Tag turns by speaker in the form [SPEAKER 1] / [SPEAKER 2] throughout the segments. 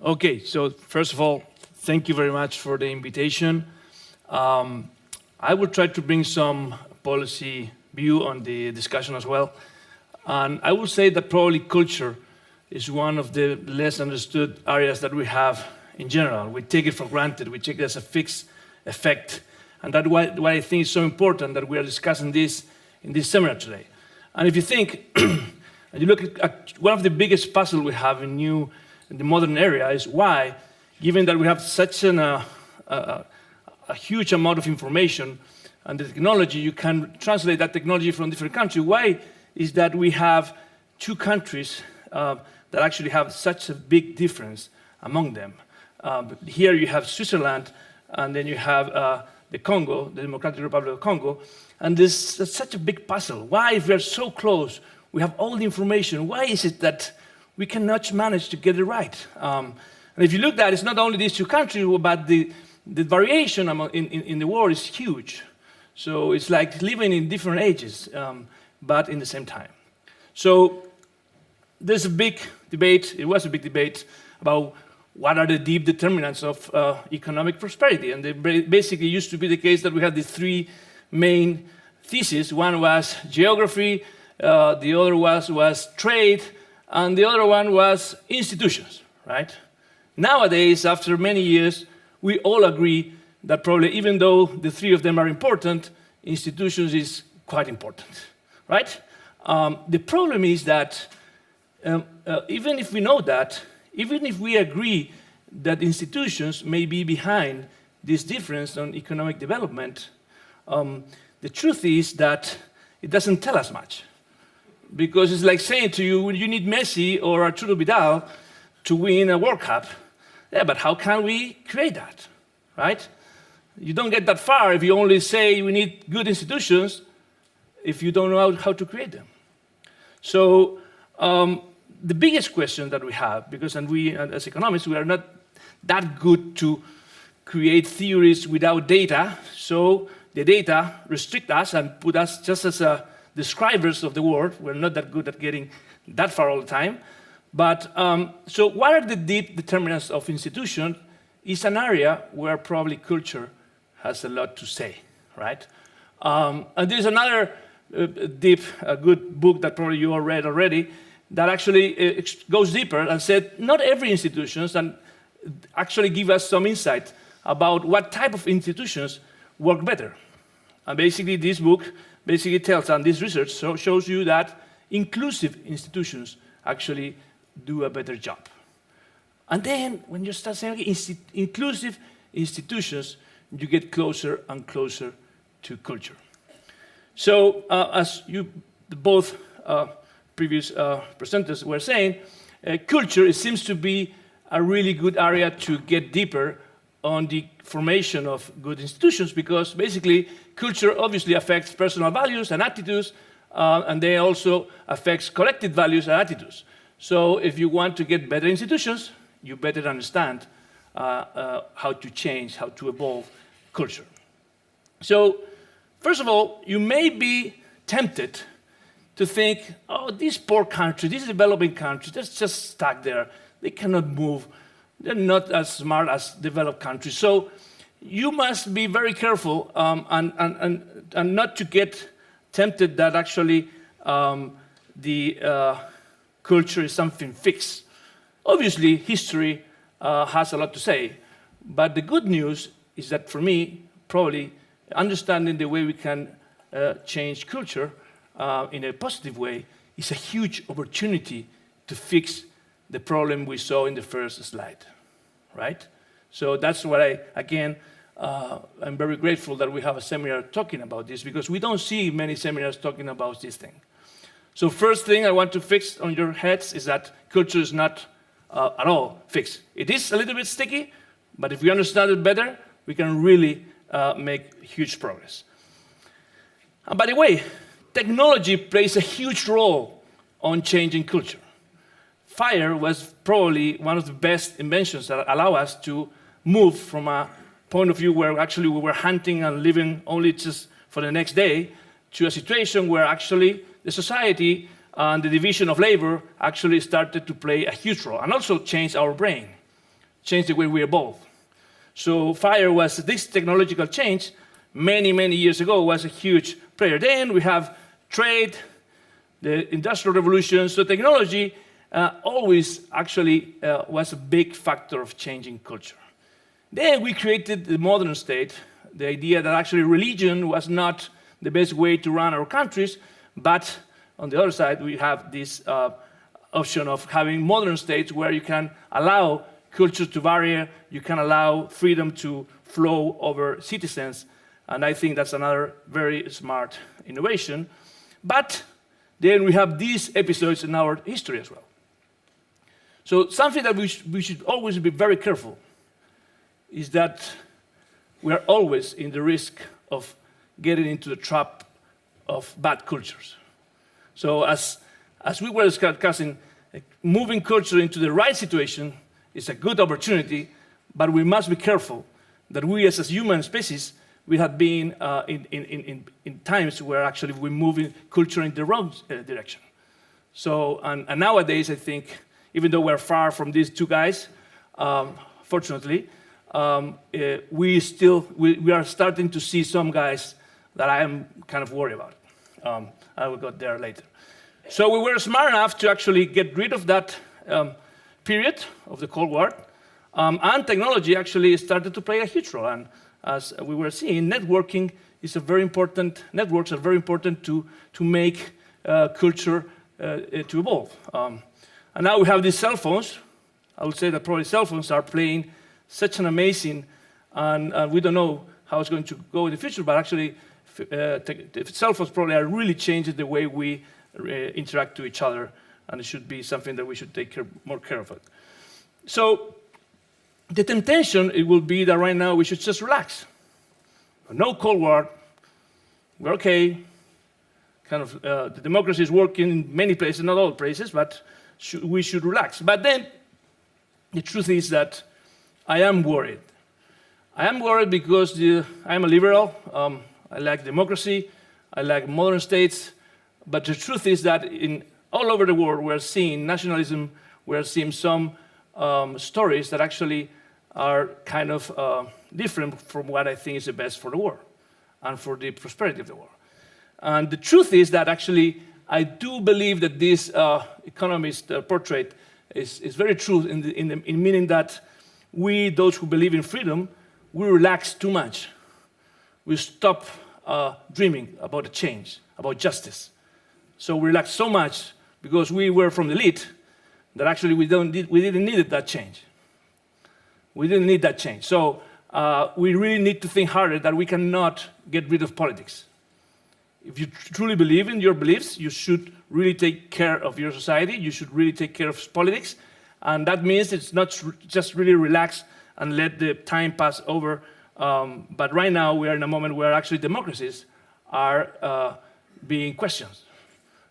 [SPEAKER 1] Okay, so first of all, thank you very much for the invitation. I will try to bring some policy view on the discussion as well. And I will say that probably culture is one of the less understood areas that we have in general. We take it for granted, we take it as a fixed effect. And that's why I think it's so important that we are discussing this in this seminar today. And if you think, and you look at one of the biggest puzzles we have in the modern era is why, given that we have such a huge amount of information and the technology, you can translate that technology from different countries. Why is that we have two countries that actually have such a big difference among them? Here you have Switzerland, and then you have the Congo, the Democratic Republic of Congo, and there's such a big puzzle. Why, if we are so close, we have all the information, why is it that we cannot manage to get it right? And if you look at it, it's not only these two countries, but the variation in the world is huge. So it's like living in different ages, but in the same time. So there's a big debate, it was a big debate about what are the deep determinants of economic prosperity. And it basically used to be the case that we had the three main theses. One was geography, the other was trade, and the other one was institutions, right? Nowadays, after many years, we all agree that probably even though the three of them are important, institutions is quite important, right? The problem is that even if we know that, even if we agree that institutions may be behind this difference on economic development, the truth is that it doesn't tell us much. Because it's like saying to you, you need Messi or Arturo Vidal to win a World Cup. Yeah, but how can we create that, right? You don't get that far if you only say we need good institutions if you don't know how to create them. So the biggest question that we have, because we as economists, we are not that good to create theories without data, so the data restrict us and put us just as describers of the world. We're not that good at getting that far all the time. But so what are the deep determinants of institutions is an area where probably culture has a lot to say, right? And there's another good book that probably you all read already that actually goes deeper and said not every institutions and actually give us some insight about what type of institutions work better. And basically this book basically tells, and this research shows you that inclusive institutions actually do a better job. And then when you start saying okay, inclusive institutions, you get closer and closer to culture. So as you both previous presenters were saying, culture, it seems to be a really good area to get deeper on the formation of good institutions, because basically culture obviously affects personal values and attitudes, and they also affects collective values and attitudes. So if you want to get better institutions, you better understand how to change, how to evolve culture. So first of all, you may be tempted to think, oh, this poor country, this developing country, they're just stuck there. They cannot move. They're not as smart as developed countries. So you must be very careful and not to get tempted that actually the culture is something fixed. Obviously, history has a lot to say. But the good news is that for me, probably understanding the way we can change culture in a positive way is a huge opportunity to fix the problem we saw in the first slide, right? So that's what I'm very grateful that we have a seminar talking about this, because we don't see many seminars talking about this thing. So first thing I want to fix on your heads is that culture is not at all fixed. It is a little bit sticky, but if we understand it better, we can really make huge progress. And by the way, technology plays a huge role on changing culture. Fire was probably one of the best inventions that allow us to move from a point of view where actually we were hunting and living only just for the next day to a situation where actually the society and the division of labor actually started to play a huge role and also changed our brain. changed the way we evolve. So fire was this technological change many, many years ago was a huge player. Then we have trade, the Industrial Revolution. So technology always actually was a big factor of changing culture. Then we created the modern state, the idea that actually religion was not the best way to run our countries, but on the other side, we have this option of having modern states where you can allow culture to vary, you can allow freedom to flow over citizens, and I think that's another very smart innovation. But then we have these episodes in our history as well. So something that we should always be very careful is that we are always in the risk of getting into the trap of bad cultures. So as we were discussing, moving culture into the right situation is a good opportunity, but we must be careful that we as a human species, we have been in times where actually we're moving culture in the wrong direction. So, and nowadays I think, even though we're far from these two guys, fortunately, we are starting to see some guys that I am kind of worried about. I will go there later. So we were smart enough to actually get rid of that period of the Cold War, and technology actually started to play a huge role. And as we were seeing, networking is a very important. Networks are very important to make culture to evolve. And now we have these cell phones. I would say that probably cell phones are playing such an amazing, and we don't know how it's going to go in the future, but actually cell phones probably are really changing the way we interact to each other, and it should be something that we should take more care of it. So the temptation, it will be that right now we should just relax. No Cold War, we're okay. Kind of the democracy is working in many places, not all places, but we should relax. But then the truth is that I am worried. I am worried because I'm a liberal. I like democracy. I like modern states. But the truth is that all over the world, we're seeing nationalism. We're seeing some stories that actually are kind of different from what I think is the best for the world and for the prosperity of the world. And the truth is that actually I do believe that this economist portrait is very true in meaning that we, those who believe in freedom, we relax too much. We stop dreaming about a change, about justice. So we relax so much because we were from the elite that actually we didn't need that change. We didn't need that change. So we really need to think harder that we cannot get rid of politics. If you truly believe in your beliefs, you should really take care of your society. You should really take care of politics. And that means it's not just really relax and let the time pass over. But right now, we are in a moment where actually democracies are being questioned.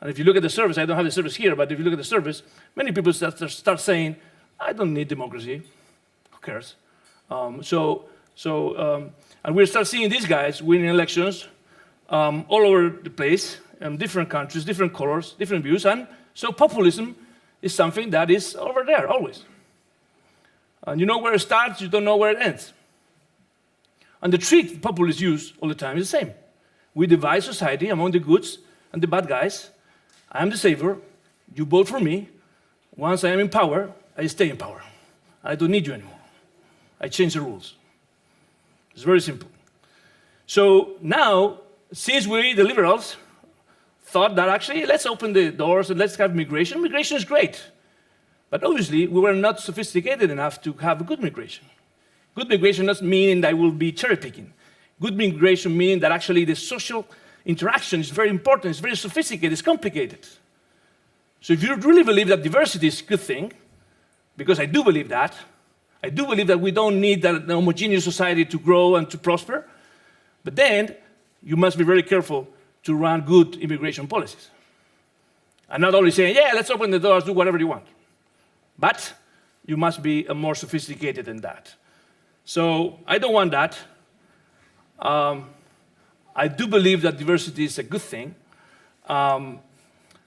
[SPEAKER 1] And if you look at the surveys, I don't have the surveys here, but if you look at the surveys, many people start saying, I don't need democracy. Who cares? And we start seeing these guys winning elections all over the place, different countries, different colors, different views. And so populism is something that is over there, always. And you know where it starts, you don't know where it ends. And the trick populists use all the time is the same. We divide society among the goods and the bad guys. I am the savior, you vote for me. Once I am in power, I stay in power. I don't need you anymore. I change the rules. It's very simple. So now, since we, the liberals, thought that actually let's open the doors and let's have migration. Migration is great. But obviously, we were not sophisticated enough to have a good migration. Good migration doesn't mean that we'll be cherry picking. Good migration means that actually the social interaction is very important, it's very sophisticated, it's complicated. So if you really believe that diversity is a good thing, because I do believe that we don't need that homogeneous society to grow and to prosper, but then you must be very careful to run good immigration policies. And not only saying, yeah, let's open the doors, do whatever you want. But you must be more sophisticated than that. So I don't want that. I do believe that diversity is a good thing. And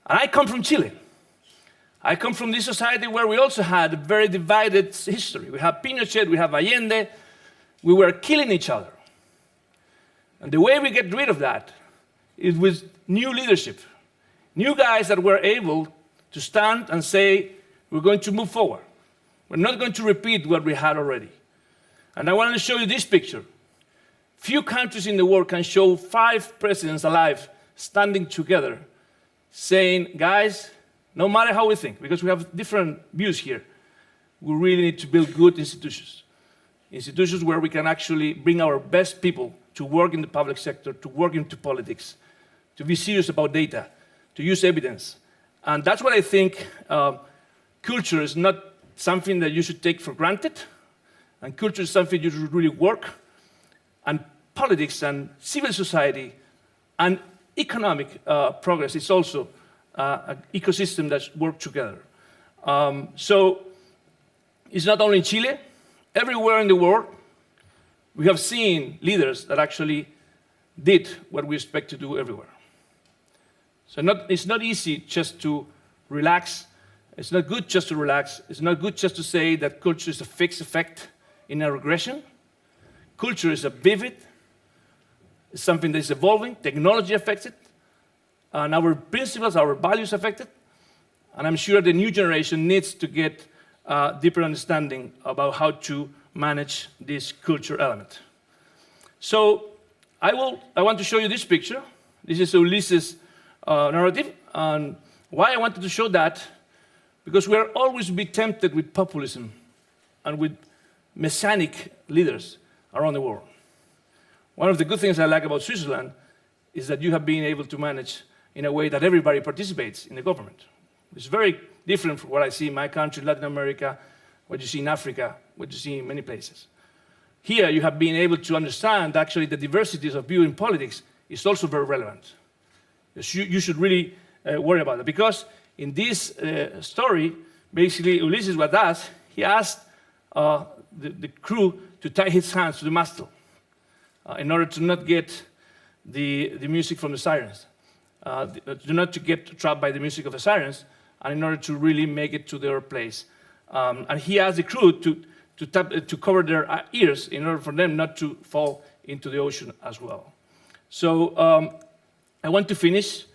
[SPEAKER 1] I come from Chile. I come from this society where we also had a very divided history. We have Pinochet, we have Allende. We were killing each other. And the way we get rid of that is with new leadership. New guys that were able to stand and say, we're going to move forward. We're not going to repeat what we had already. And I wanted to show you this picture. Few countries in the world can show 5 presidents alive standing together saying, guys, no matter how we think, because we have different views here, we really need to build good institutions. Institutions where we can actually bring our best people to work in the public sector, to work into politics, to be serious about data, to use evidence. And that's what I think culture is not something that you should take for granted, and culture is something you should really work, and politics and civil society and economic progress is also an ecosystem that works together. So it's not only in Chile, everywhere in the world, we have seen leaders that actually did what we expect to do everywhere. So it's not easy just to relax. It's not good just to relax. It's not good just to say that culture is a fixed effect in a regression. Culture is a vivid, it's something that is evolving. Technology affects it. And our principles, our values affect it. And I'm sure the new generation needs to get a deeper understanding about how to manage this culture element. So I want to show you this picture. This is Ulysses' narrative. And why I wanted to show that, because we are always be tempted with populism and with messianic leaders around the world. One of the good things I like about Switzerland is that you have been able to manage in a way that everybody participates in the government. It's very different from what I see in my country, Latin America, what you see in Africa, what you see in many places. Here you have been able to understand actually the diversities of view in politics is also very relevant. You should really worry about it, because in this story, basically Ulysses what does, he asked the crew to tie his hands to the mast in order to not get the music from the sirens, not to get trapped by the music of the sirens, and in order to really make it to their place. And he asked the crew to cover their ears in order for them not to fall into the ocean as well. So I want to finish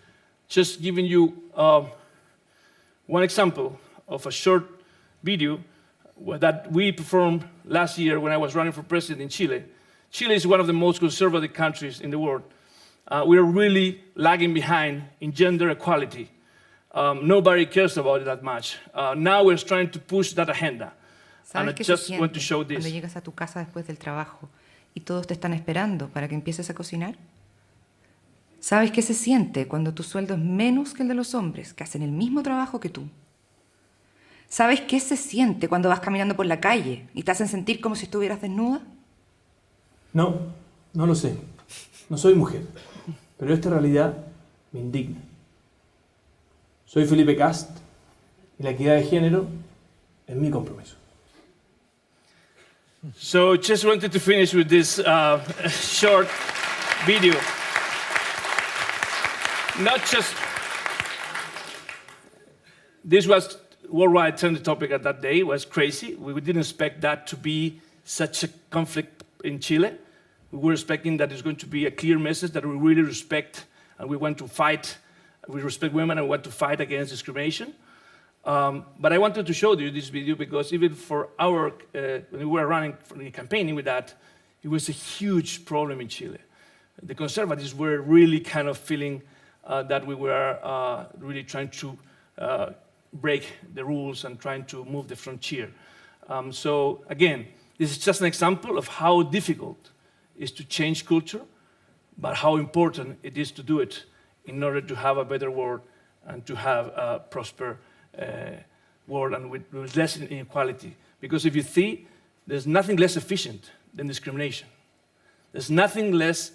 [SPEAKER 1] just giving you one example of a short video that we performed last year when I was running for president in Chile. Chile is one of the most conservative countries in the world. We are really lagging behind in gender equality. Nobody cares about it that much. Now we're trying to push that agenda. And I just want to show this.
[SPEAKER 2] Cuando llegas a tu casa después del trabajo y todos te están esperando para que empieces a cocinar? ¿Sabes qué se siente cuando tu sueldo es menos que el de los hombres que hacen el mismo trabajo que tú? ¿Sabes qué se siente cuando vas caminando por la calle y te hacen sentir como si estuvieras desnuda?
[SPEAKER 3] No, no lo sé. No soy mujer, pero esta realidad me indigna. Soy Felipe Kast y la equidad de género es mi compromiso.
[SPEAKER 1] So just wanted to finish with this short video. Not just, this was worldwide trending topic at that day. It was crazy. We didn't expect that to be such a conflict in Chile. We were expecting that it's going to be a clear message that we really respect and we want to fight. We respect women and want to fight against discrimination. But I wanted to show you this video because even for our, when we were running for the campaigning with that, it was a huge problem in Chile. The conservatives were really kind of feeling that we were really trying to break the rules and trying to move the frontier. So again, this is just an example of how difficult it is to change culture, but how important it is to do it in order to have a better world and to have a prosperous world and with less inequality. Because if you see, there's nothing less efficient than discrimination. There's nothing less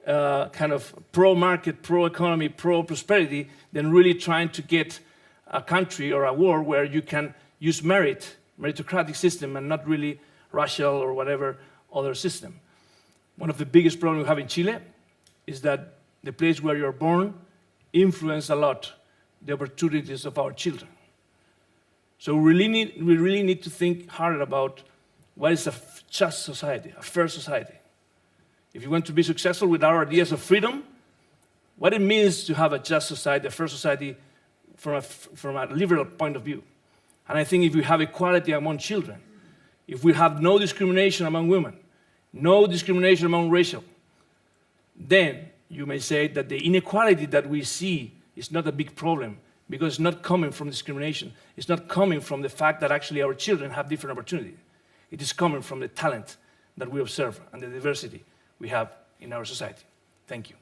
[SPEAKER 1] kind of pro-market, pro-economy, pro-prosperity than really trying to get a country or a world where you can use meritocratic system and not really racial or whatever other system. One of the biggest problems we have in Chile is that the place where you're born influences a lot the opportunities of our children. So we really need to think harder about what is a just society, a fair society. If you want to be successful with our ideas of freedom, what it means to have a just society, a fair society from a liberal point of view. And I think if we have equality among children, if we have no discrimination among women, no discrimination among racial, then you may say that the inequality that we see is not a big problem because it's not coming from discrimination. It's not coming from the fact that actually our children have different opportunities. It is coming from the talent that we observe and the diversity we have in our society. Thank you.